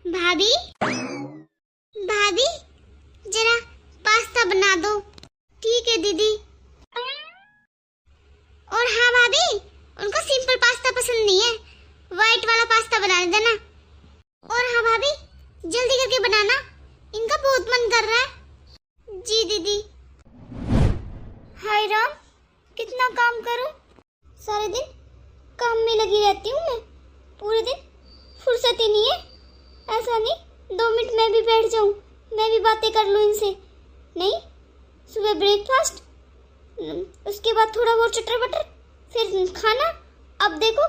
भाभी भाभी जरा पास्ता बना दो। ठीक है दीदी। और हाँ भाभी, उनको सिंपल पास्ता पसंद नहीं है, व्हाइट वाला पास्ता बना देना। और हाँ भाभी, जल्दी करके बनाना, इनका बहुत मन कर रहा है। जी दीदी। हाय राम, कितना काम करूं, सारे दिन काम में लगी रहती हूँ मैं, पूरे दिन फुर्सत ही नहीं है। ऐसा नहीं 2 मिनट मैं भी बैठ जाऊं, मैं भी बातें कर लूं इनसे। नहीं, सुबह ब्रेकफास्ट, उसके बाद थोड़ा बहुत चटर बटर, फिर खाना। अब देखो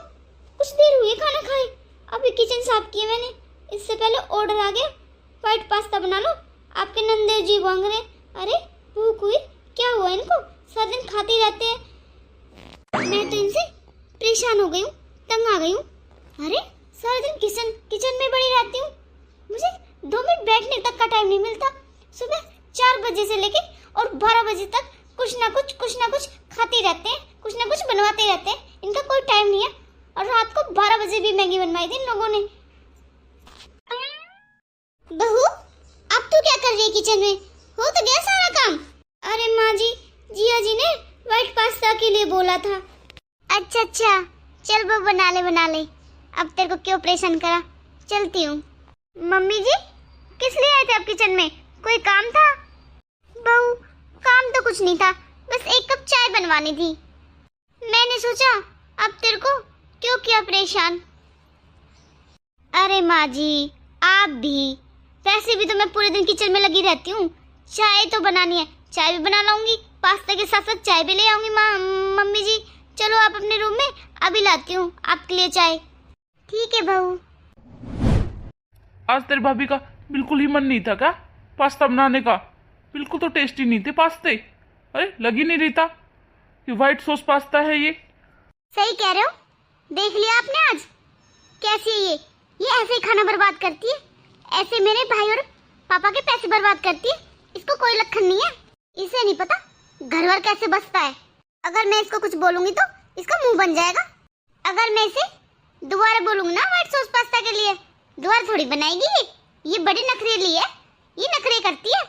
कुछ देर हुई है खाना खाए, अभी किचन साफ किया मैंने। इससे पहले ऑर्डर आ गया, व्हाइट पास्ता बना लो। आपके नंदेव जी मांग रहे। अरे भूख हुई, क्या हुआ इनको, सारा दिन खाते रहते हैं। मैं तो इनसे परेशान हो गई हूँ, तंग आ गई हूँ। अरे सारा दिन किचन में पड़ी रहती हूँ, मुझे 2 मिनट बैठने तक का टाइम नहीं मिलता। सुबह 4 बजे से लेके और 12 बजे तक कुछ ना कुछ खाते रहते हैं, कुछ ना कुछ बनवाते रहते हैं, इनका कोई टाइम नहीं है। और रात को 12 बजे भी मैगी बनवाई थी इन लोगों ने। बहू, अब तू क्या कर रही है किचन में, हो तो गया सारा काम? अरे माँ जी, जिया जी ने व्हाइट पास्ता के लिए बोला था। अच्छा, चल वो बना ले, अब तेरे को क्यों परेशान करा, चलती हूँ। मम्मी जी, किस लिए आए थे आप किचन में, कोई काम था? बहू, काम तो कुछ नहीं था, बस 1 कप चाय बनवानी थी। मैंने सोचा अब तेरे को क्यों किया परेशान। अरे माँ जी, आप भी, वैसे भी तो मैं पूरे दिन किचन में लगी रहती हूँ। चाय तो बनानी है, चाय भी बना लाऊंगी, पास्ता के साथ साथ चाय भी ले आऊंगी। मम्मी जी चलो आप अपने रूम में, अभी लाती हूँ आपके लिए चाय। ठीक है बहू। आज तेरी भाभी का बिल्कुल ही मन नहीं था क्या पास्ता बनाने का? बिल्कुल तो टेस्टी नहीं थे पास्ते। अरे लग ही नहीं रही था कि व्हाइट सॉस पास्ता है ये। सही कह रहे हो, देख लिया आपने आज कैसी है ये ऐसे ही खाना बर्बाद करती है, ऐसे मेरे भाई और पापा के पैसे बर्बाद करती है। इसको कोई लक्षण नहीं है, इसे नहीं पता घर कैसे बसता है। अगर मैं इसको कुछ बोलूंगी तो इसका मुंह बन जाएगा। अगर मैं इसे दोबारा बोलूंगी ना व्हाइट सॉस पास्ता के लिए, दोबारा थोड़ी बनाएगी। ये बड़ी नखरेली है, ये नखरे करती है,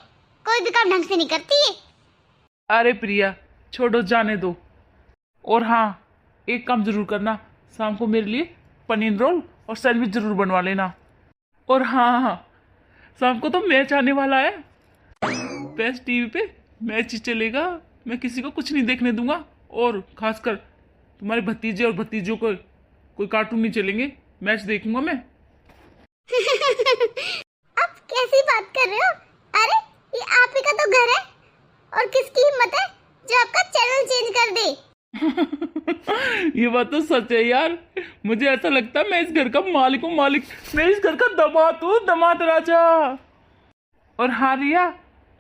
कोई भी काम ढंग से नहीं करती है। अरे प्रिया छोड़ो, जाने दो। और हाँ, एक काम जरूर करना, शाम को मेरे लिए पनीर रोल और सैंडविच जरूर बनवा लेना। और हाँ, शाम को तो मैच आने वाला है, बेस्ट टीवी पे मैच ही चलेगा, मैं किसी को कुछ नहीं देखने दूंगा। और खासकर तुम्हारे भतीजे और भतीजों को कोई कार्टून नहीं चलेंगे, मैच देखूंगा मैं। आप कैसी बात कर रहे हो? अरे ये आप ही का तो घर है, और किसकी हिम्मत है जो आपका चैनल चेंज कर दे। ये बात तो सच है यार, मुझे ऐसा लगता है मैं इस घर का मालिक हूँ, मैं इस घर का दामाद हूँ, दामाद राजा। और हाँ रिया,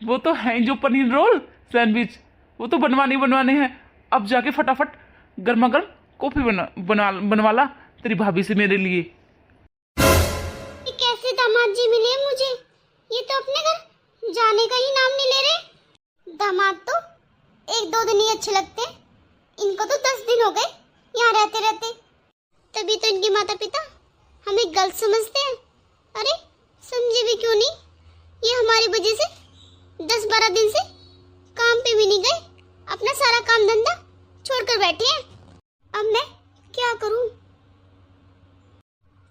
वो तो है जो पनीर रोल सैंडविच, वो तो बनवाने हैं। अब जाके फटाफट गर्मा गर्म कॉफी बनवा ला तेरी भाभी से मेरे लिए। कैसे दामाद जी मिले मुझे, ये तो अपने घर जाने का ही नाम नहीं ले रहे। दामाद तो 1-2 दिन ही अच्छे लगते, इनको तो 10 दिन हो गए यहाँ रहते रहते। तभी तो इनके माता पिता हमें गलत समझते हैं। अरे समझे भी क्यों नहीं, ये हमारी वजह से 10-12 दिन से काम पे भी नहीं गए, अपना सारा काम धंधा छोड़कर बैठे हैं। अब मैं क्या करूं?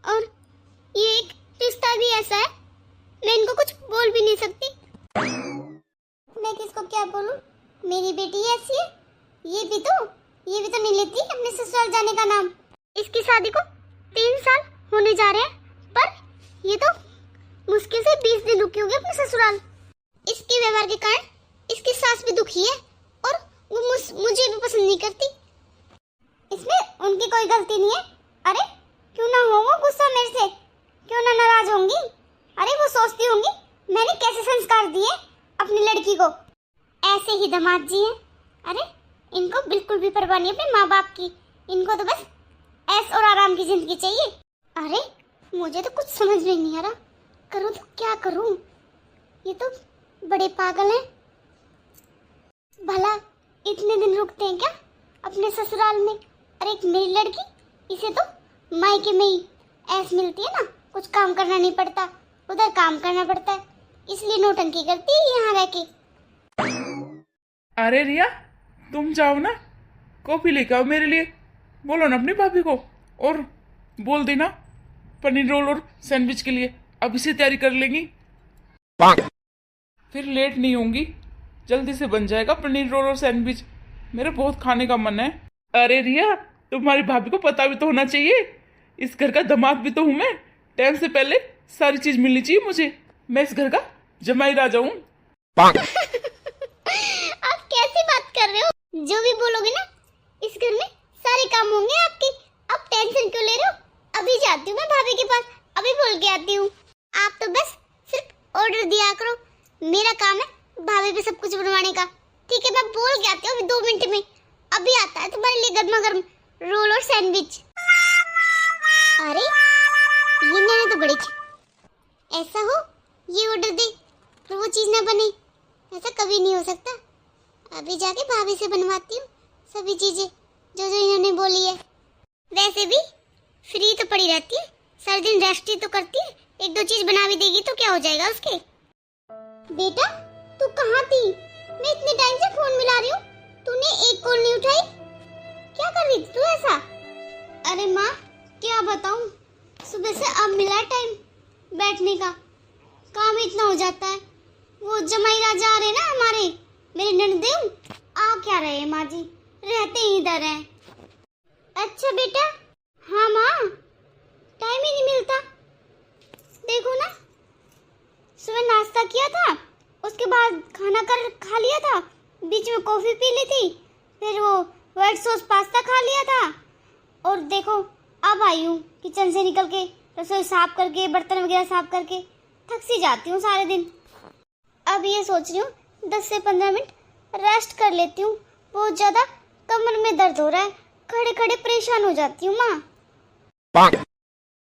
और ये एक रिश्ता भी ऐसा है, मैं इनको कुछ बोल भी नहीं सकती। मैं किसको क्या बोलूं, मेरी बेटी ऐसी है, ये भी तो नहीं लेती अपने ससुराल जाने का नाम। इसकी शादी को 3 साल होने जा रहे हैं, पर ये तो मुश्किल से 20 दिन रुकी होगी अपने ससुराल। इसके व्यवहार के कारण इसकी सास भी दुखी है, और वो मुझे भी पसंद नहीं करती। इसमें उनकी कोई गलती नहीं है। अरे क्यों ना हो वो गुस्सा मेरे से, क्यों ना नाराज होंगी। अरे वो सोचती होंगी मैंने कैसे संस्कार दिए अपनी लड़की को। ऐसे ही दामाद जी हैं। अरे इनको बिल्कुल भी परवाह नहीं अपने माँ बाप की, इनको तो बस ऐश और आराम की जिंदगी चाहिए। अरे मुझे तो कुछ समझ में नहीं आ रहा, करूँ तो क्या करूँ, ये तो बड़े पागल हैं। भला इतने दिन रुकते हैं क्या अपने ससुराल में? अरे एक मेरी लड़की, इसे तो मायके में ही ऐश मिलती है ना, कुछ काम करना नहीं पड़ता, उधर काम करना पड़ता है, इसलिए नौटंकी करती है यहाँ रह के। अरे रिया, तुम जाओ ना, कॉफी लेके आओ मेरे लिए। बोलो ना अपनी भाभी को, और बोल देना पनीर रोल और सैंडविच के लिए अभी से तैयारी कर लेंगी, फिर लेट नहीं होंगी, जल्दी से बन जाएगा पनीर रोल और सैंडविच। मेरा बहुत खाने का मन है। अरे रिया, तुम्हारी भाभी को पता भी तो होना चाहिए, इस घर का दामाद भी तो हूं मैं। टाइम से पहले सारी चीज मिलनी चाहिए मुझे, मैं इस घर का जमाई राजा हूँ। आप कैसी बात कर रहे हो? जो भी बोलोगे ना, इस घर में सारे काम होंगे आपके। आप टेंशन क्यों ले रहे हो? अभी जाती हूँ मैं भाभी के पास, अभी बोल के आती हूँ। आप तो बस सिर्फ ऑर्डर दिया करो, मेरा काम है भाभी पे सब कुछ बनवाने का। ठीक है, मैं बोल के आती हूँ अभी 2 मिनट में। अभी आता है तुम्हारे लिए गर्मा गर्म रोल और सैंडविच। अरे ये मैंने तो बड़ी ऐसा हो ये ऑर्डर दे और वो चीज ना बने, ऐसा कभी नहीं हो सकता। अभी जाके भाभी से बनवाती हूँ सभी चीजें जो जो इन्होंने बोली है। वैसे भी फ्री तो पड़ी रहती है, सारे दिन रेस्ट ही तो करती है, 1-2 चीज बना भी देगी तो क्या हो जाएगा उसके। बेटा तू कहाँ थी? मैं इतने टाइम से फोन मिला रही हूँ, तूने एक कॉल नहीं उठाई। क्या कर रही थी तू ऐसा? अरे माँ क्या बताऊँ, सुबह से अब मिला टाइम बैठने का, काम इतना हो जाता है। वो जमाई राजा आ रहे ना हमारे, मेरे ननदेव आ क्या रहे हैं माँ जी, रहते ही इधर हैं। अच्छा बेटा। हाँ माँ, टाइम ही नहीं मिलता। देखो ना, सुबह नाश्ता किया था, उसके बाद खाना खा लिया था, बीच में कॉफी पी ली थी, फिर वो व्हाइट सॉस पास्ता खा लिया था, और देखो अब आई हूँ किचन से निकल के, रसोई साफ करके, बर्तन वगैरह साफ करके थक सी जाती हूँ सारे दिन। अब ये सोच रही हूँ 10 से 15 मिनट रेस्ट कर लेती हूँ, बहुत ज्यादा कमर में दर्द हो रहा है, खड़े खड़े परेशान हो जाती हूँ माँ।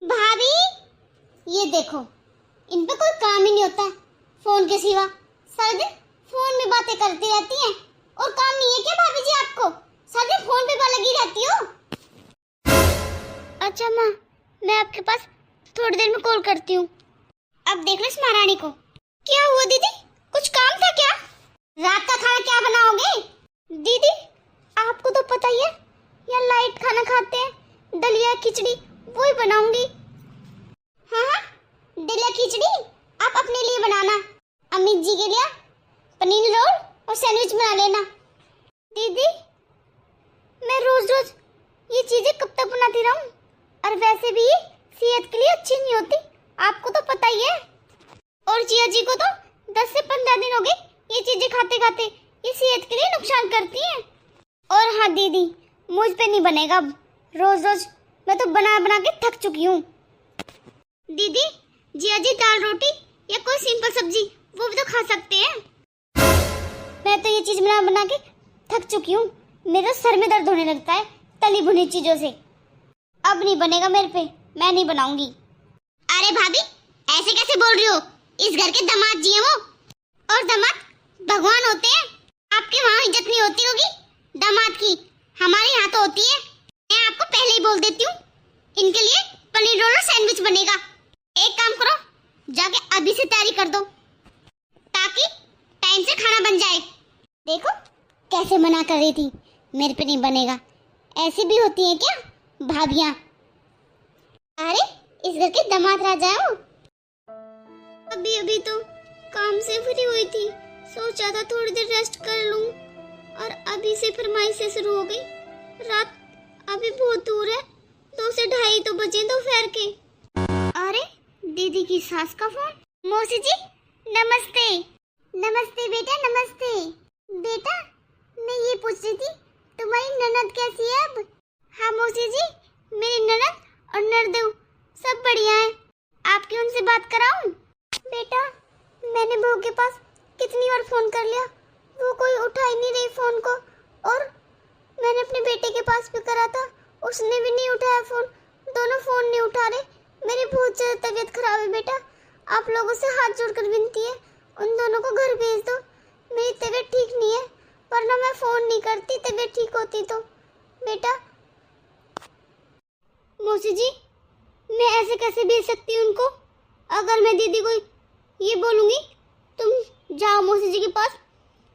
भाभी ये देखो, इन पे कोई काम ही नहीं होता फोन के सिवा, सारे दिन फोन में बातें करती रहती हैं। और काम नहीं है क्या भाभी जी आपको? सारे दिन फोन पे लगी रहती हो। अच्छा माँ, मैं आपके पास थोड़ी देर में कॉल करती हूँ। अब देख लो इस महारानी को। क्या हुआ दीदी, कुछ काम था क्या? रात का खाना क्या बनाओगे? दीदी आपको तो पता ही है, यहाँ लाइट खाना खाते हैं, दलिया खिचड़ी वही बनाऊंगी। हाँ, दलिया खिचड़ी आप अपने लिए बनाना, अमित जी के लिए पनीर रोल और सैंडविच बना लेना। दीदी मैं रोज रोज ये चीजें कब तक बनाती रहूं? और वैसे भी ये सेहत के लिए अच्छी नहीं होती, आपको तो पता ही है। और जिया जी को तो 10 से 15 दिन हो गए ये चीजें खाते खाते, ये सेहत के लिए नुकसान करती हैं। और हाँ दीदी, मुझ पे नहीं बनेगा अब रोज रोज, मैं तो बना बना के थक चुकी हूँ। दीदी जिया जी दाल रोटी या कोई सिंपल सब्जी वो भी तो खा सकते हैं। मैं तो ये चीज बना बना के थक चुकी हूँ, मेरे सर में दर्द होने लगता है तली भुनी चीजों से। अब नहीं बनेगा मेरे पे, मैं नहीं बनाऊंगी। अरे भाभी ऐसे कैसे बोल रही हो? इस घर के दामाद जी हैं वो, और दामाद भगवान होते हैं। आपके वहाँ इज्जत नहीं होती होगी दामाद की, हमारे यहाँ तो होती है। मैं आपको पहले ही बोल देती हूँ, इनके लिए पनीर रोल और सैंडविच बनेगा। एक काम करो, जाके अभी से तैयारी कर दो ताकि टाइम से खाना बन जाए। देखो कैसे मना कर रही थी, मेरे पे नहीं बनेगा। ऐसी भी होती है क्या भाभियाँ? अरे इस घर के दामाद राजा हो। अभी अभी तो काम से फ्री हुई थी, सोचा था थोड़ी देर रेस्ट कर लूं, और अभी से फरमाइशें शुरू हो गई। रात अभी बहुत दूर है, 2 से 2:30 तो बजे दोपहर के। अरे दीदी की सास का फोन। मौसी जी नमस्ते। नमस्ते बेटा नमस्ते। बेटा मैं ये पूछ रही थी तुम्हारी ननद कैसी है अब? हाँ मौसी जी, मेरी ननद और नरदेव सब बढ़िया है। आपकी उनसे बात कराऊं? बेटा मैंने बहू के पास कितनी बार फोन कर लिया, वो कोई उठा ही नहीं रही फोन को, और मैंने अपने बेटे के पास भी करा था, उसने भी नहीं उठाया फोन। दोनों फोन नहीं उठा रहे। मेरी बहुत ज्यादा तबीयत खराब है बेटा, आप लोगों से हाथ जोड़कर विनती है, उन दोनों को घर भेज दो। मेरी तबीयत ठीक नहीं है, वरना मैं फोन नहीं करती, तबीयत ठीक होती तो। बेटा मौसी जी मैं ऐसे कैसे भेज सकती हूँ उनको? अगर मैं दीदी को ये बोलूंगी तुम जाओ मौसी जी के पास,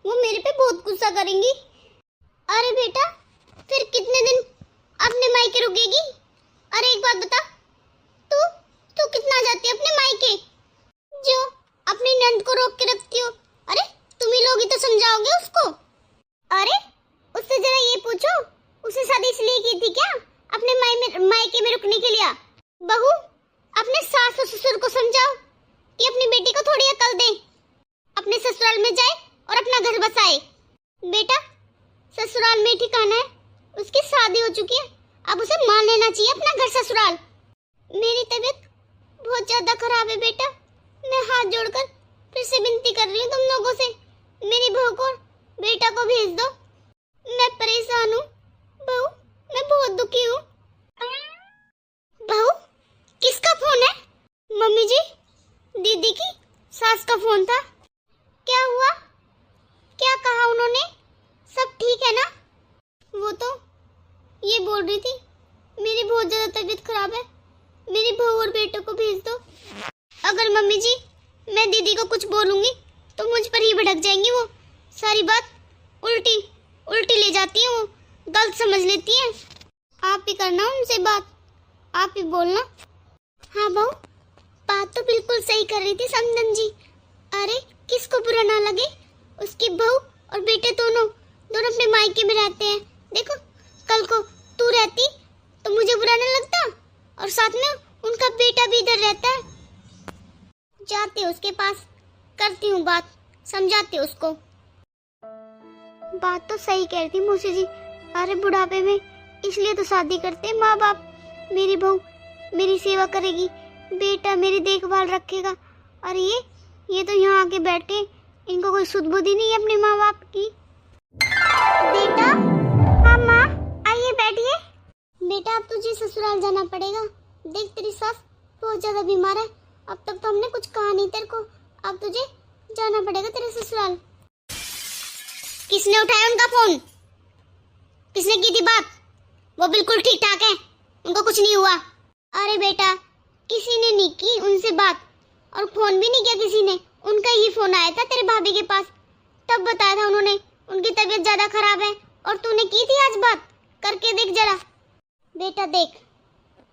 वो मेरे पे बहुत गुस्सा करेंगी। अरे बेटा फिर कितने दिन अपने मायके रुकेगी? अरे एक बात बता, तू तू कितना जाती है अपने मायके जो अपनी नंद को रोक के रखती हो? अरे तुम ही लोग ही तो समझाओगे उसको। अरे उससे जरा ये पूछो, उसे शादी इसलिए की थी क्या अपने मायके में रुकने के लिए? बहू अपने सास और ससुर को समझाओ कि अपनी बेटी को थोड़ी अकल दे, अपने ससुराल में जाए और अपना घर बसाए। बेटा ससुराल में ठिकाना है, उसकी शादी हो चुकी है, अब उसे मान लेना चाहिए अपना घर ससुराल। मेरी तबीयत बहुत ज्यादा खराब है बेटा, मैं हाथ जोड़कर फिर से विनती कर रही हूँ तुम लोगों से, मेरी बहू को बेटा को भेज दो। मैं परेशान हूँ बहू, मैं बहुत दुखी हूँ। बहू किसका फोन है? मम्मी जी दीदी की सास का फोन था। क्या हुआ, क्या कहा उन्होंने? सब ठीक है ना? वो तो ये बोल रही थी मेरी बहुत ज्यादा तबीयत खराब है, मेरी बहू और बेटे को भेज दो। अगर मम्मी जी मैं दीदी को कुछ बोलूंगी तो मुझ पर ही भड़क जाएंगी, वो सारी बात उल्टी उल्टी ले जाती है, वो गलत समझ लेती है। आप ही करना उनसे बात, आप ही बोलना। हाँ बहू बात तो बिल्कुल सही कर रही थी समदन जी। अरे किसको बुरा ना लगे, उसकी बहू और बेटे दोनों अपने मायके में रहते हैं। देखो कल को तू रहती तो मुझे बुरा ना लगता, और साथ में उनका बेटा भी इधर रहता है। जाती हूँ उसके पास, करती हूँ बात, समझाती हूँ उसको। बात तो सही कह रही थी मौसी जी। अरे बुढ़ापे में इसलिए तो शादी करते हैं माँ बाप, मेरी बहू मेरी सेवा करेगी, बेटा मेरी देखभाल रखेगा, और ये तो यहाँ आके बैठे, इनको कोई सुध बुद्धि नहीं है अपने माँ बाप की। बेटा हाँ माँ आइए बैठिए। बेटा अब तुझे ससुराल जाना पड़ेगा, देख तेरी सास बहुत ज्यादा बीमार है, अब तक तो हमने कुछ कहा नहीं तेरे को, अब तुझे जाना पड़ेगा तेरे ससुराल। किसने उठाया उनका फोन? किसने की थी बात? वो बिल्कुल ठीक ठाक है, उनको कुछ नहीं हुआ। अरे बेटा किसी ने नहीं की उनसे बात, और फोन भी नहीं किया किसी ने, उनका ही फोन आया था तेरे भाभी के पास, तब बताया था उन्होंने उनकी तबीयत ज्यादा खराब है, और तूने की थी आज बात, करके देख जरा। बेटा देख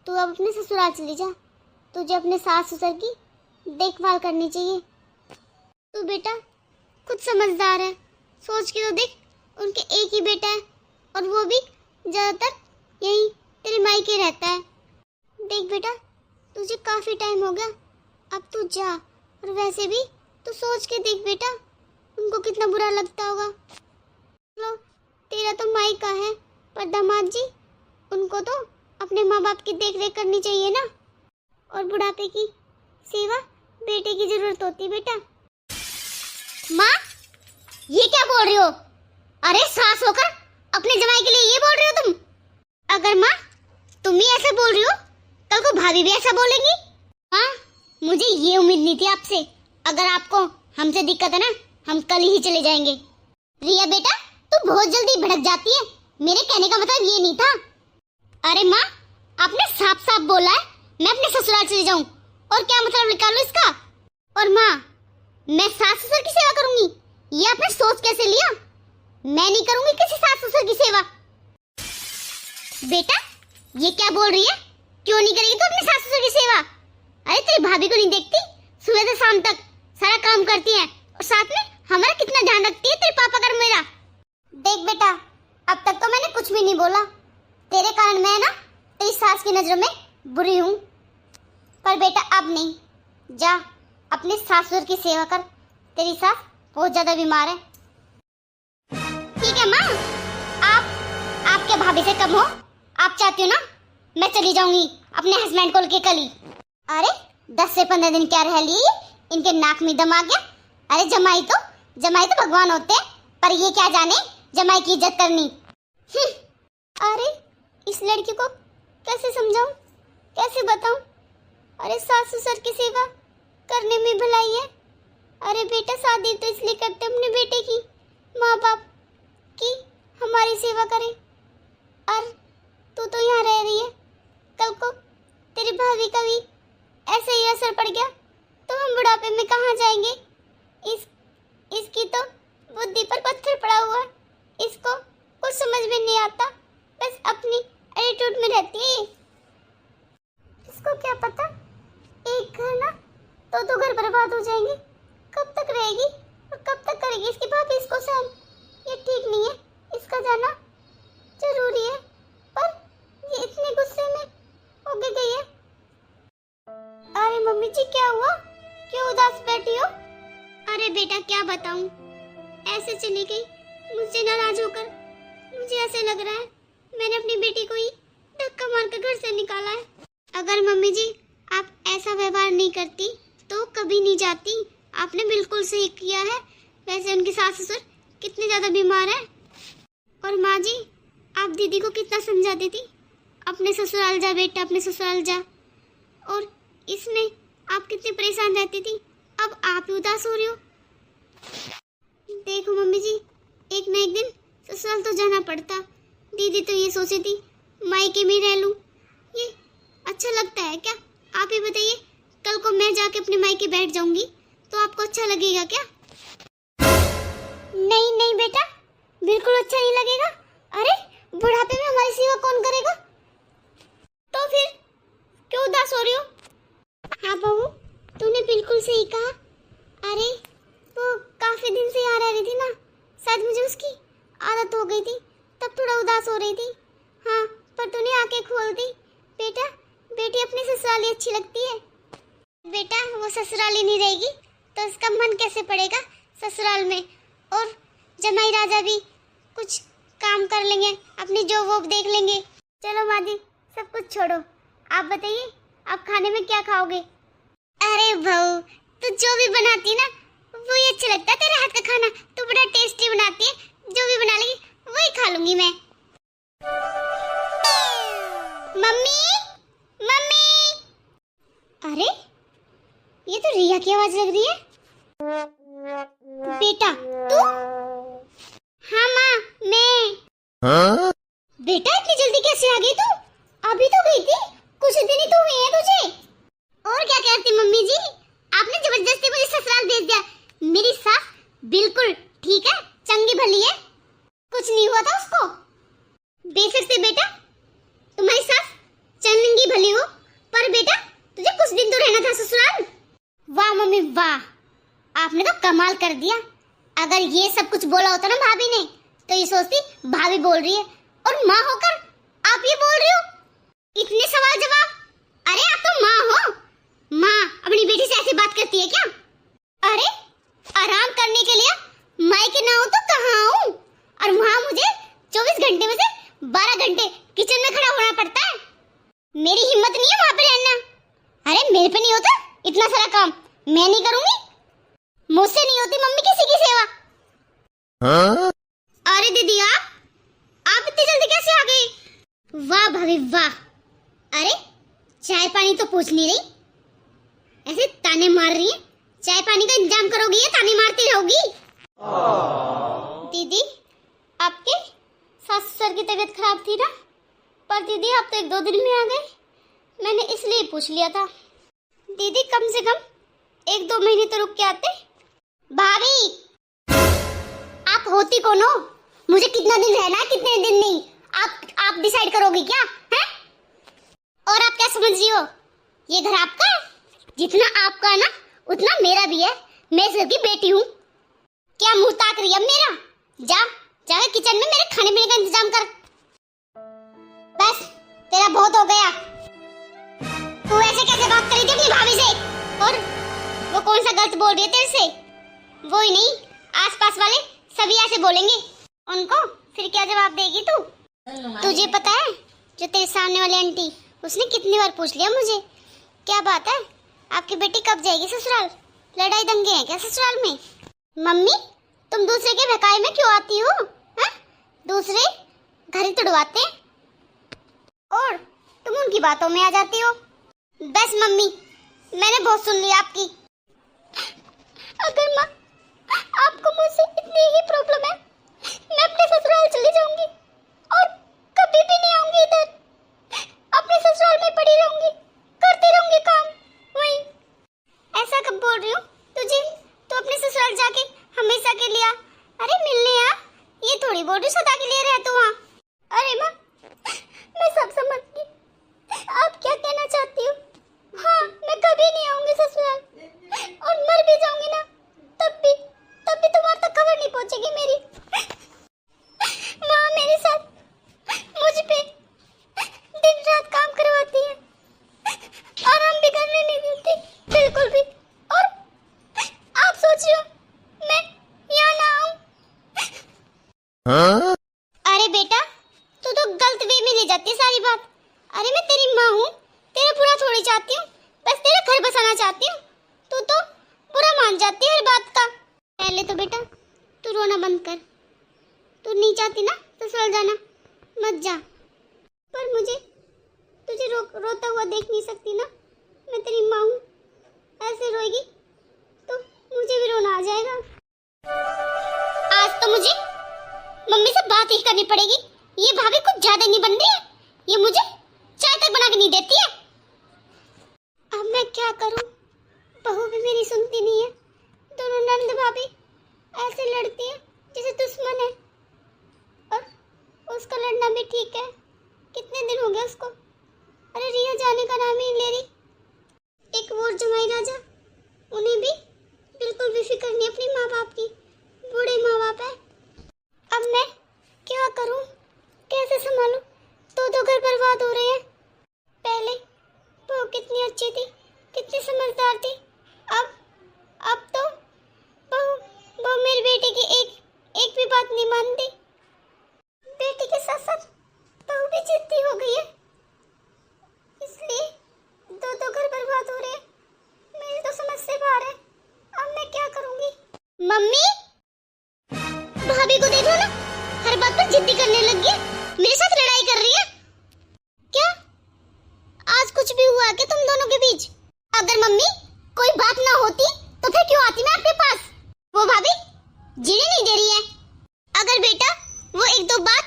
तू अब अपने ससुराल चली जा, तुझे अपने सास ससुर की देखभाल करनी चाहिए। तू बेटा खुद समझदार है, सोच के तो देख, उनके एक ही बेटा है और वो भी ज्यादातर यही तेरे मायके रहता है। देख बेटा तुझे काफी टाइम हो गया, अब तू जा, और वैसे भी तू सोच के देख बेटा उनको कितना बुरा लगता होगा। लो तेरा तो मायका है, पर दामाद जी उनको तो अपने माँ बाप की देख रेख करनी चाहिए ना, और बुढ़ापे की सेवा बेटे की जरूरत होती है बेटा। माँ ये क्या बोल रही हो? अरे सास होकर अपने जमाई के लिए ये बोल रही हो तुम? अगर माँ तुम ही ऐसा बोल रही हो, कल को भाभी भी ऐसा बोलेंगी। हाँ मुझे ये उम्मीद नहीं थी आपसे, अगर आपको हमसे दिक्कत है ना हम कल ही चले जाएंगे। रिया बेटा तू बहुत जल्दी भड़क जाती है, मेरे कहने का मतलब ये नहीं था। अरे माँ आपने साफ साफ बोला है मैं अपने ससुराल चले जाऊं, और क्या मतलब निकालो इसका? और माँ मैं सास ससुर की सेवा करूंगी, ये आपने सोच कैसे लिया? मैं नहीं करूंगी किसी सास ससुर की सेवा। बेटा ये क्या बोल रही है, क्यों नहीं करेगी तू अपने सास ससुर की सेवा? अरे तेरी भाभी को नहीं देखती, सुबह से शाम तक सारा काम करती है, और साथ में हमारा कितना ध्यान रखती है तेरे पापा का मेरा। देख बेटा अब तक तो मैंने कुछ भी नहीं बोला, तेरे कारण मैं ना तेरी सास की नजरों में बुरी हूँ, पर बेटा अब नहीं, जा अपने सास ससुर की सेवा कर, तेरी सास बहुत ज्यादा बीमार है। ठीक है माँ, आपके भाभी से कम हो, आप चाहती हो ना मैं चली जाऊंगी अपने हस्बैंड को लेके कल ही। अरे 10 से 15 दिन क्या रह लिए, इनके नाक में दम आ गया। अरे जमाई तो भगवान होते हैं, पर ये क्या जाने जमाई की इज्जत करनी। अरे इस लड़की को कैसे समझाऊं, कैसे बताऊं? अरे सास ससुर की सेवा करने में भलाई है। अरे बेटा शादी तो इसलिए करते अपने बेटे की, माँ बाप की हमारी सेवा करे, और तू तो यहाँ रह रही है, कल को तेरी भाभी का भी ऐसे ही असर पड़ गया बुढ़ापे में कहाँ जाएंगे। इसकी तो बुद्धि पर पत्थर पड़ा हुआ है, इसको कुछ समझ में नहीं आता, बस अपनी एटीट्यूड में रहती है। इसको क्या पता एक घर ना तो घर बर्बाद हो जाएंगे। कब तक रहेगी और कब तक करेगी इसकी भाभी इसको सहन। ये ठीक नहीं है, इसका जाना जरूरी है, पर ये इतने गुस्से में हो गई है। अरे मम्मी जी क्या हुआ, क्यों उदास बैठी हो? अरे बेटा क्या बताऊं, ऐसे चली गई मुझसे नाराज होकर। मुझे ऐसे लग रहा है मैंने अपनी बेटी को ही धक्का मारकर घर से निकाला है। अगर मम्मी जी आप ऐसा व्यवहार नहीं करती तो कभी नहीं जाती। आपने बिल्कुल सही किया है। वैसे उनके सास ससुर कितने ज्यादा बीमार हैं। और माँ जी आप दीदी को कितना समझाती थी, अपने ससुराल जा बेटा, अपने ससुराल जा। और इसमें आप कितनी परेशान रहती थी, अब आप ही उदास हो रही हो। देखो मम्मी जी एक न एक दिन ससुराल तो जाना पड़ता। दीदी तो ये सोची थी मायके में रह लूं, ये अच्छा लगता है क्या? आप ही बताइए, कल को मैं जाके अपने मायके बैठ जाऊंगी तो आपको अच्छा लगेगा क्या? नहीं नहीं बेटा, बिल्कुल अच्छा नहीं लगेगा। अरे बुढ़ापे में हमारी सेवा कौन करेगा? तो फिर क्यों उदास हो रही हो? हाँ बहू तूने बिल्कुल सही कहा। अरे वो काफी दिन से यहाँ रह रही थी ना, शायद मुझे उसकी आदत हो गई थी, तब थोड़ा उदास हो रही थी। हाँ पर तूने आंखें खोल दी। बेटा बेटी अपनी ससुराली अच्छी लगती है। बेटा वो ससुराली नहीं रहेगी तो उसका मन कैसे पड़ेगा ससुराल में। और जमाई राजा भी कुछ काम कर लेंगे, अपनी जॉब वॉब देख लेंगे। चलो माँ जी सब कुछ छोड़ो, आप बताइए आप खाने में क्या खाओगे? अरे बहू तू जो भी बनाती ना वही अच्छा लगता है। तेरे हाथ का खाना तू बड़ा टेस्टी बनाती है, जो भी बना लेगी वही खा लूंगी मैं। मम्मी मम्मी, अरे ये तो रिया की आवाज लग रही है। बेटा तू? हाँ माँ मैं। हाँ? बेटा इतनी जल्दी कैसे आ गई तू? अभी तो गई थी, कुछ दिन ही तो हुए हैं तुझे। और क्या कहती मम्मी जी, आपने जबरदस्ती मुझे ससुराल भेज दिया। मेरी सास बिल्कुल ठीक है, चंगी भली है, कुछ नहीं हुआ था उसको। बेशक से बेटा तुम्हारी सास चंगी भली हो, पर बेटा तुझे कुछ दिन तो रहना था ससुराल। वाह मम्मी वाह, आपने तो कमाल कर दिया। अगर ये सब कुछ बोला होता ना भाभी ने तो ये सोचती भाभी बोल रही है, और माँ होकर आप ये बोल रही हो। इतने सवाल जवाब, अरे आप तो माँ हो, माँ अपनी बेटी से ऐसी बात करती है क्या? अरे आराम करने के लिए मायके ना हो तो कहाँ आऊं, और वहाँ मुझे 24 घंटे में से 12 घंटे किचन में खड़ा होना पड़ता है। मेरी हिम्मत नहीं है वहाँ पे रहना। अरे मेरे पे नहीं होता इतना सारा काम, मैं नहीं करूंगी, मुझसे नहीं होती मम्मी किसी की सेवा। हाँ? अरे दीदी आप इतनी जल्दी कैसे आ गई? वाह भाभी वाह। अरे चाय पानी तो पूछ नहीं रही, ऐसे ताने मार रही है। चाय पानी का इंतजाम करोगी या ताने मारती रहोगी? दीदी आपके सास ससुर की तबीयत खराब थी ना, पर दीदी आप तो 1-2 दिन में आ गए, मैंने इसलिए पूछ लिया था। दीदी कम से कम 1-2 महीने तो रुक के आते। भाभी आप होती कौन हो? मुझे कितना दिन रहना है कितने दिन नहीं, आप डिसाइड करोगी क्या है? और आप क्या समझ रही हो, ये घर आपका है? जितना आपका है ना उतना मेरा भी है, मैं इस घर की बेटी हूँ। क्या मुंह ताक रही है मेरा? जाके किचन में मेरे खाने पीने का इंतजाम कर। बस तेरा बहुत हो गया। तू ऐसे कैसे बात करी थी अपनी भाभी से? और वो कौन सा गलत बोल रही है तेरे से? वो ही नहीं, आसपास वाले सभी ऐसे बोलेंगे, उनको फिर क्या जवाब देगी तू? तुझे पता है जो तेरे सामने वाली आंटी, उसने कितनी बार पूछ लिया मुझे, क्या बात है आपकी बेटी कब जाएगी ससुराल? लड़ाई दंगे हैं क्या ससुराल में? मम्मी तुम दूसरे के भकाई में क्यों आती हो? हाँ? दूसरे घर ही तुड़वाते हैं और तुम उनकी बातों में आ जाती हो। बस मम्मी मैंने बहुत सुन लिया आपकी। अगर माँ आपको मुझसे इतनी ही प्रॉब्लम है, मैं अपने ससुराल चली जाऊंगी और कभी भी नहीं आऊंगी इधर। अपने ससुराल में पड़ी रहूंगी, करती रहूंगी काम वही। ऐसा कब बोल रही हूँ? तुझे तो अपने ससुराल जाके हमेशा के लिए अरे मिलने आ, ये थोड़ी बोल रही सदा के लिए रह तू वहाँ। अरे माँ मैं सब समझ गई, आप क्या कहना चाहती हो। हाँ मैं कभी नहीं आऊंगी ससुराल, और मर भी जाऊंगी ना तब भी तुम्हारे तक खबर नहीं पहुंचेगी मेरी। माँ मेरे साथ मुझ पे दिन रात काम करवाती है, आराम भी करने नहीं देती बिल्कुल भी। और आप सोचियो मैं यहाँ ना आऊं। अरे बेटा तू तो गलत वे में ले जाती है सारी बात। अरे मैं तेरी माँ हूँ, तेरा बुरा थोड़ी चाहती हूँ, बस तेरा घर बसाना चाहती हूँ। तू तो बुरा मान जाती है हर बात का। पहले तो बेटा तू रोना बंद कर, तू नहीं चाहती ना ससुराल जाना मत जा, पर मुझे तुझे रोता हुआ देख नहीं सकती ना, मैं तेरी माँ हूँ। ऐसे रोएगी तो मुझे भी रोना आ जाएगा। आज तो मुझे मम्मी से बात ही करनी पड़ेगी, ये भाभी कुछ ज्यादा नहीं बन रही है, ये मुझे चाय तक बना के नहीं देती है। अब मैं क्या करूं, बहू भी मेरी सुनती नहीं है। दोनों नंद भाभी ऐसे लड़ती है जैसे दुश्मन है, और उसका लड़ना भी ठीक है, कितने दिन हो गए उसको। अरे रिया जाने का नाम ही नहीं ले रही। एक वो जमाई राजा, उन्हें भी बिल्कुल भी फिक्र नहीं अपनी माँ बाप की, बूढ़े माँ बाप है। अब मैं क्या करूं, कैसे संभालूं, दो घर बर्बाद हो रहे हैं। पहले वो कितनी अच्छी थी, कितनी समझदार थी, अब तो बहू मेरी बेटी की एक भी बात नहीं मानती। बेटी के साथ साथ बहू भी जिद्दी हो गई है, इसलिए दो घर बर्बाद हो रहे हैं। मेरी तो समझ से बाहर है, अब मैं क्या करूंगी। मम्मी भाभी को देख लो ना, हर बात पर जिद्दी करने लग गई, मेरे साथ लड़ाई कर रही है। क्या आज कुछ भी हुआ क्या तुम दोनों के बीच? अगर मम्मी कोई बात ना होती तो फिर क्यों आती मैं आपके पास? वो भाभी जीने नहीं दे रही है। अगर बेटा वो एक दो बात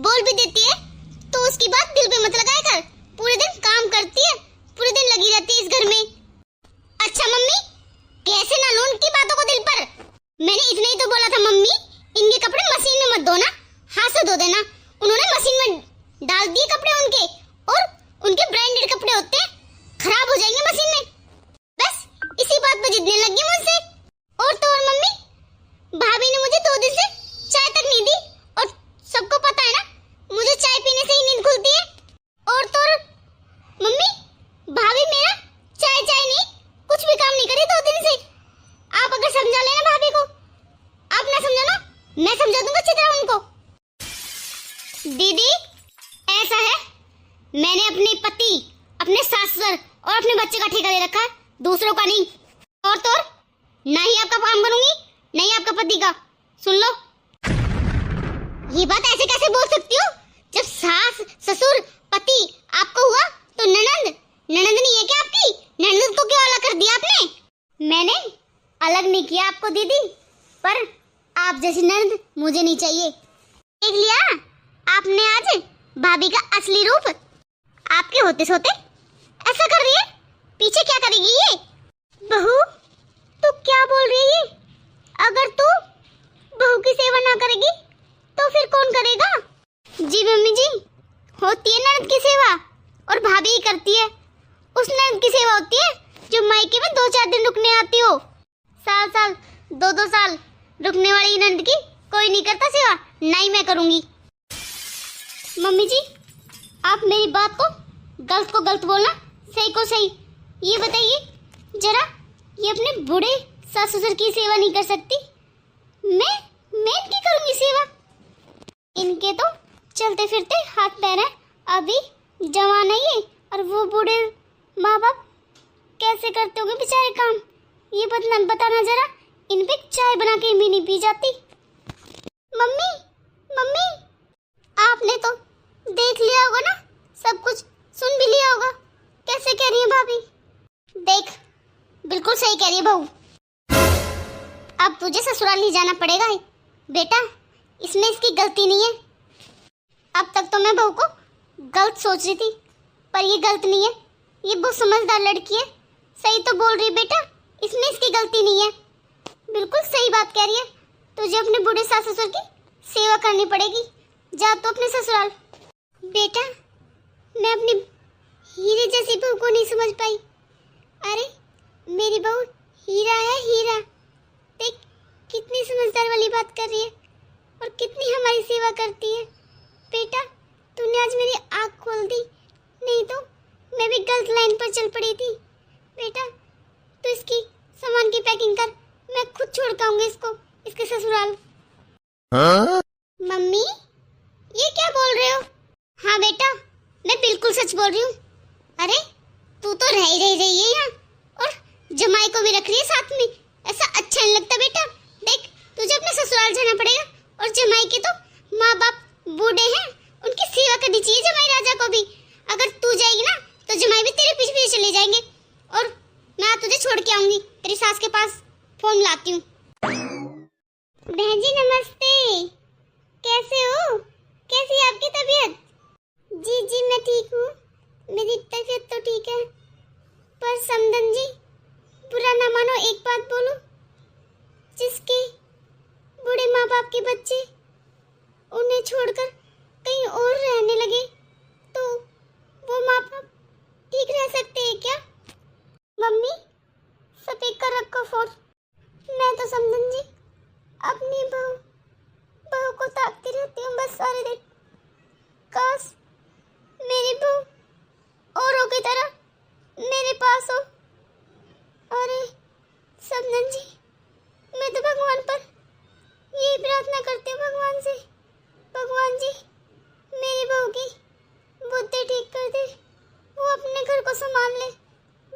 बोल भी देती है तो उसकी बात दिल पे मत लगाया कर, पूरे दिन काम करती है, पूरे दिन लगी रहती है इस घर में। अच्छा मम्मी कैसे ना लूं उनकी बातों को दिल पर, मैंने इतना ही तो बोला था मम्मी इनके कपड़े मशीन में मत धोना, हाथ से धो देना। उन्होंने मशीन में डाल दिए कपड़े उनके, और उनके ब्रांडेड कपड़े होते हैं, खराब हो जाएंगे मशीन में। बस इसी बात पे जिद्दने लगी मुझसे। और तो और मम्मी भाभी ने मुझे 2 दिन से चाय तक नहीं दी, और सबको पता है ना मुझे चाय पीने से ही नींद खुलती है। और तो और मम्मी भाभी मेरा चाय नहीं कुछ भी काम नहीं करे 2 दिन से। आप अगर समझा लेना भाभी को, आप ना समझो ना मैं समझा दूंगा अच्छी तरह उनको। दीदी ऐसा है, मैंने अपने पति, अपने सासुर और अपने बच्चे का ठेका ले रखा है, दूसरों का नहीं। और तो और ना ही आपका काम करूंगी, नहीं आपका पति का। सुन लो, ये बात ऐसे कैसे बोल सकती हो? जब सास ससुर पति आपको हुआ तो ननंद नहीं है क्या आपकी? ननंद को क्यों अलग कर दिया आपने? मैंने अलग नहीं किया आपको दीदी, पर आप जैसी ननंद मुझे नहीं चाहिए। देख लिया आपने आज भाभी का असली रूप, आपके होते सोते ऐसा कर रही है, पीछे क्या करेगी ये? बहू तू क्या बोल रही है? अगर तू बहू की सेवा ना करेगी तो फिर कौन करेगा? जी मम्मी जी, होती है ननद की सेवा, और भाभी ही करती है। उस ननद की सेवा होती है जो मायके में 2-4 दिन रुकने आती हो, साल 2-2 साल रुकने वाली ननद की कोई नहीं करता सेवा, ना ही मैं करूंगी। मम्मी जी आप मेरी बात को गलत बोलना, सही को सही। ये बताइए जरा, ये अपने बूढ़े सास ससुर की सेवा नहीं कर सकती, मैं इनकी करूंगी सेवा? इनके तो चलते फिरते हाथ पैर हैं, अभी जवान है ये, और वो बूढ़े माँ बाप कैसे करते होंगे बेचारे काम, ये बताना जरा। इन पे चाय बना के भी नहीं पी जाती। मम्मी आपने तो देख लिया होगा ना, सब कुछ सुन भी लिया होगा, कैसे कह रही है भाभी? देख बिल्कुल सही कह रही है बहू, अब तुझे ससुराल नहीं जाना पड़ेगा बेटा, इसमें इसकी गलती नहीं है। अब तक तो मैं बहू को गलत सोच रही थी, पर ये गलत नहीं है, ये बहुत समझदार लड़की है, सही तो बोल रही बेटा, इसमें इसकी गलती नहीं है। बिल्कुल सही बात कह रही है। तुझे अपने बूढ़े सास ससुर की सेवा करनी पड़ेगी। जा तो अपने ससुराल। बेटा, मैं अपनी हीरे जैसी बहू को नहीं समझ पाई। अरे मेरी बहू हीरा है, हीरा। देख कितनी समझदार वाली बात कर रही है और कितनी हमारी सेवा करती है। बेटा, तूने आज मेरी आँख खोल दी, नहीं तो मैं भी गलत लाइन पर चल पड़ी थी। बेटा, तू इसकी सामान की पैकिंग कर, मैं खुद छोड़ के आऊंगी इसको इसके ससुराल। मम्मी, ये क्या बोल रहे हो? हाँ बेटा, मैं बिल्कुल सच बोल रही हूँ। अरे तू तो रह ही रही है यहाँ और जमाई को भी रख रही है साथ में। ऐसा अच्छा नहीं लगता बेटा। देख, तुझे अपने ससुराल जाना पड़ेगा और जमाई के तो माँ बाप बूढ़े हैं, उनकी सेवा करनी चाहिए जमाई राजा को भी। अगर तू जाएगी ना तो जमाई भी तेरे पीछे पीछे चले जाएंगे और मैं तुझे छोड़ के आऊंगी तेरी सास के पास। फोन लाती हूँ। बहन जी नमस्ते, कैसे हो? कैसी है आपकी तबीयत? जी जी मैं ठीक हूँ, मेरी तबीयत तो ठीक है। पर समदन जी, बुरा ना मानो, एक बात बोलूं, जिसके बूढ़े माँ बाप के बच्चे उन्हें छोड़कर कहीं और रहने लगे तो वो माँ बाप ठीक रह सकते हैं क्या? मम्मी स्पीकर रखो फोन। मैं तो समदन जी अपनी बहू को ताकती रहती हूँ बस सारे दिन। काश मेरी बहू औरों की तरह मेरे पास हो। अरे समदन जी, मैं तो भगवान पर यही प्रार्थना करती हूँ, भगवान से, भगवान जी मेरी बहू की बुद्धि ठीक कर दे, वो अपने घर को संभाल ले।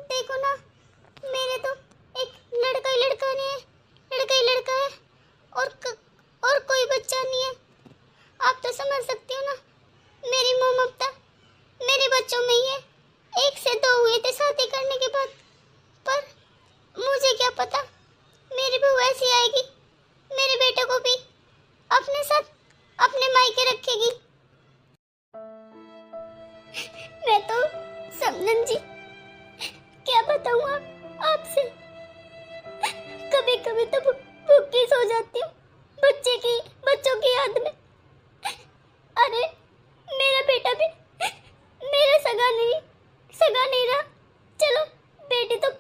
देखो ना, मेरे तो एक लड़का ही लड़का नहीं है, लड़का ही लड़का है और कोई बच्चा नहीं है। आप तो समझ सकते हो ना, मेरी मोह ममता मेरे बच्चों में ही है। 1 से 2 हुए थे शादी करने के बाद, पर मुझे क्या पता मेरी बहू ऐसी आएगी, मेरे बेटे को भी अपने साथ अपने मायके रखेगी। मैं तो समदन जी क्या बताऊं आपसे, कभी कभी तो भूखी सो जाती हूँ बच्चों की याद में। अरे मेरा बेटा भी मेरा सगा नहीं रहा। चलो बेटी तो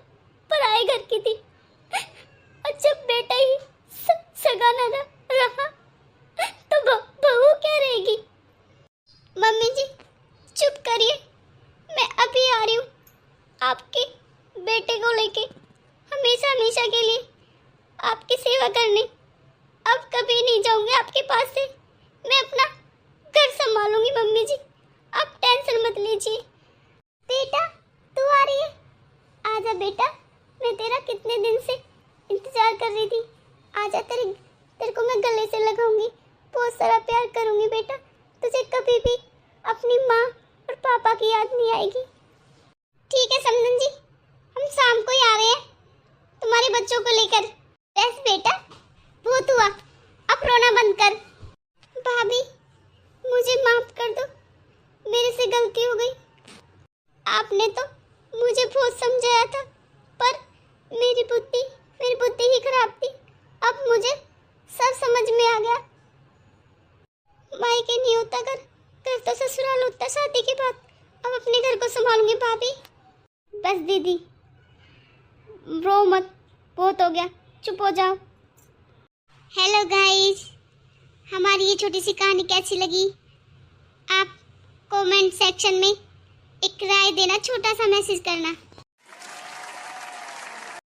पराए घर की थी, अच्छा बेटा ही सगा ना रहा तो बहू क्या रहेगी? मम्मी जी चुप करिए, मैं अभी आ रही हूँ आपके बेटे को लेके, हमेशा के लिए आपकी सेवा करने। अब कभी नहीं जाऊंगी आपके पास से, मैं अपना घर संभालूंगी। मम्मी जी आप टेंशन मत लीजिए। बेटा तू आ रही है? आजा बेटा, मैं तेरा कितने दिन से इंतजार कर रही थी। आजा, तेरे को मैं गले से लगाऊंगी, बहुत सारा प्यार करूंगी बेटा। तुझे कभी भी अपनी माँ और पापा की याद नहीं आएगी। ठीक है समदन जी, हम शाम को ही आ रहे हैं तुम्हारे बच्चों को लेकर। बस बेटा बहुत हुआ, अब रोना बंद कर। भाभी मुझे माफ कर दो, मेरे से गलती हो गई। आपने तो मुझे बहुत समझाया था, पर मेरी बुद्धि ही खराब थी। अब मुझे सब समझ में आ गया। मायके नहीं होता घर तो ससुराल होता शादी के बाद। अब अपने घर को संभालूंगी भाभी। बस दीदी रो मत, बहुत हो गया, चुप हो जाओ। हेलो गाइस, हमारी ये छोटी सी कहानी कैसी लगी? आप कमेंट सेक्शन में एक राय देना, छोटा सा मैसेज करना।